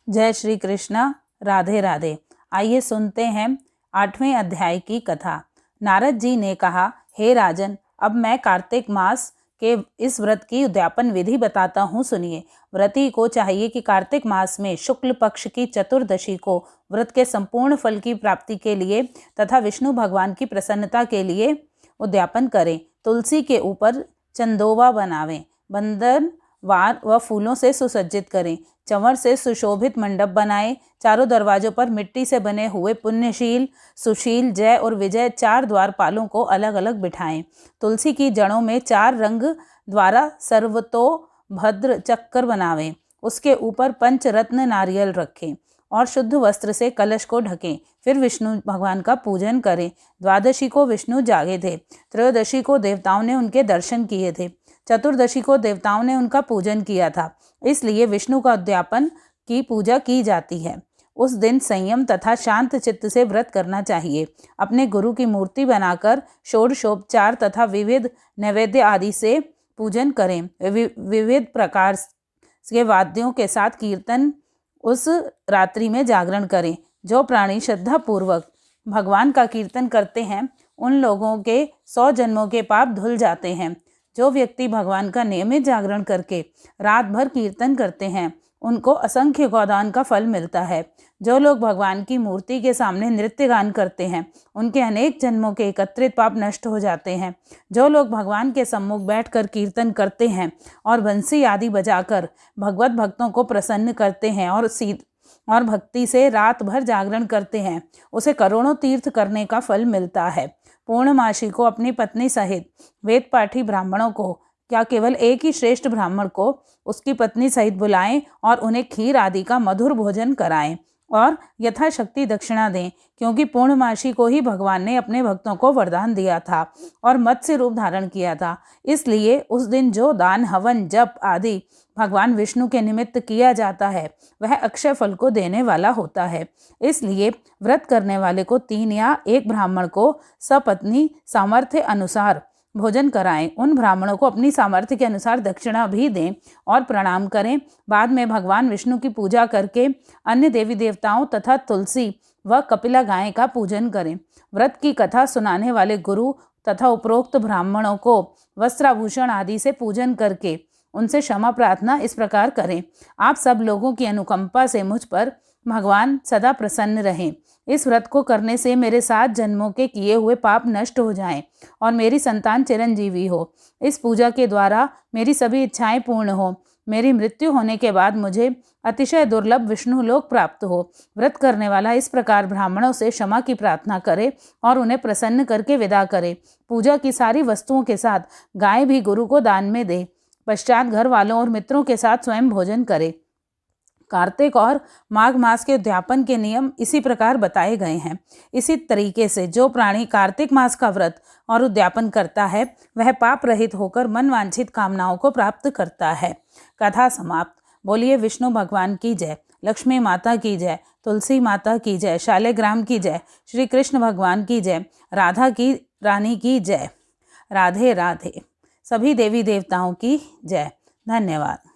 जय श्री कृष्ण। राधे राधे। आइए सुनते हैं 8वें अध्याय की कथा। नारद जी ने कहा, हे राजन, अब मैं कार्तिक मास के इस व्रत की उद्यापन विधि बताता हूँ, सुनिए। व्रती को चाहिए कि कार्तिक मास में शुक्ल पक्ष की चतुर्दशी को व्रत के संपूर्ण फल की प्राप्ति के लिए तथा विष्णु भगवान की प्रसन्नता के लिए उद्यापन करें। तुलसी के ऊपर चंदोवा बनावें, बंधन वार व फूलों से सुसज्जित करें, चंवर से सुशोभित मंडप बनाएं, चारों दरवाजों पर मिट्टी से बने हुए पुण्यशील, सुशील, जय और विजय 4 द्वारपालों को अलग अलग बिठाएं। तुलसी की जड़ों में 4 रंग द्वारा सर्वतोभद्र चक्कर बनावें। उसके ऊपर 5 रत्न नारियल रखें और शुद्ध वस्त्र से कलश को ढकें। फिर विष्णु भगवान का पूजन करें। द्वादशी को विष्णु जागे थे, त्रयोदशी को देवताओं ने उनके दर्शन किए थे, चतुर्दशी को देवताओं ने उनका पूजन किया था, इसलिए विष्णु का उद्यापन की पूजा की जाती है। उस दिन संयम तथा शांत चित्त से व्रत करना चाहिए। अपने गुरु की मूर्ति बनाकर षोडशोपचार तथा विविध नैवेद्य आदि से पूजन करें। विविध प्रकार के वाद्यों के साथ कीर्तन उस रात्रि में जागरण करें। जो प्राणी श्रद्धा पूर्वक भगवान का कीर्तन करते हैं, उन लोगों के 100 जन्मों के पाप धुल जाते हैं। जो व्यक्ति भगवान का नियमित जागरण करके रात भर कीर्तन करते हैं, उनको असंख्य गोदान का फल मिलता है। जो लोग भगवान की मूर्ति के सामने नृत्य गान करते हैं, उनके अनेक जन्मों के एकत्रित पाप नष्ट हो जाते हैं। जो लोग भगवान के सम्मुख बैठकर कीर्तन करते हैं और बंसी आदि बजाकर भगवत भक्तों को प्रसन्न करते हैं और भक्ति से रात भर जागरण करते हैं, उसे करोड़ों तीर्थ करने का फल मिलता है। पूर्णमासी को अपनी पत्नी सहित वेद पाठी ब्राह्मणों को, क्या केवल एक ही श्रेष्ठ ब्राह्मण को उसकी पत्नी सहित बुलाएं और उन्हें खीर आदि का मधुर भोजन कराएं और यथाशक्ति दक्षिणा दें, क्योंकि पूर्णमासी को ही भगवान ने अपने भक्तों को वरदान दिया था और मत्स्य रूप धारण किया था। इसलिए उस दिन जो दान, हवन, जप आदि भगवान विष्णु के निमित्त किया जाता है, वह अक्षय फल को देने वाला होता है। इसलिए व्रत करने वाले को 3 या 1 ब्राह्मण को सपत्नी सामर्थ्य अनुसार भोजन कराएं। उन ब्राह्मणों को अपनी सामर्थ्य के अनुसार दक्षिणा भी दें और प्रणाम करें। बाद में भगवान विष्णु की पूजा करके अन्य देवी देवताओं तथा तुलसी व कपिला गाय का पूजन करें। व्रत की कथा सुनाने वाले गुरु तथा उपरोक्त ब्राह्मणों को वस्त्राभूषण आदि से पूजन करके उनसे क्षमा प्रार्थना इस प्रकार करें। आप सब लोगों की अनुकंपा से मुझ पर भगवान सदा प्रसन्न रहें। इस व्रत को करने से मेरे 7 जन्मों के किए हुए पाप नष्ट हो जाएं और मेरी संतान चिरंजीवी हो। इस पूजा के द्वारा मेरी सभी इच्छाएं पूर्ण हो। मेरी मृत्यु होने के बाद मुझे अतिशय दुर्लभ विष्णु लोक प्राप्त हो। व्रत करने वाला इस प्रकार ब्राह्मणों से क्षमा की प्रार्थना करे और उन्हें प्रसन्न करके विदा करे। पूजा की सारी वस्तुओं के साथ गाय भी गुरु को दान में दे। पश्चात घर वालों और मित्रों के साथ स्वयं भोजन करे। कार्तिक और माघ मास के उद्यापन के नियम इसी प्रकार बताए गए हैं। इसी तरीके से जो प्राणी कार्तिक मास का व्रत और उद्यापन करता है, वह पाप रहित होकर मनवांछित कामनाओं को प्राप्त करता है। कथा समाप्त। बोलिए विष्णु भगवान की जय, लक्ष्मी माता की जय, तुलसी माता की जय, शालिग्राम की जय, श्री कृष्ण भगवान की जय, राधा की रानी की जय। राधे राधे। सभी देवी देवताओं की जय। धन्यवाद।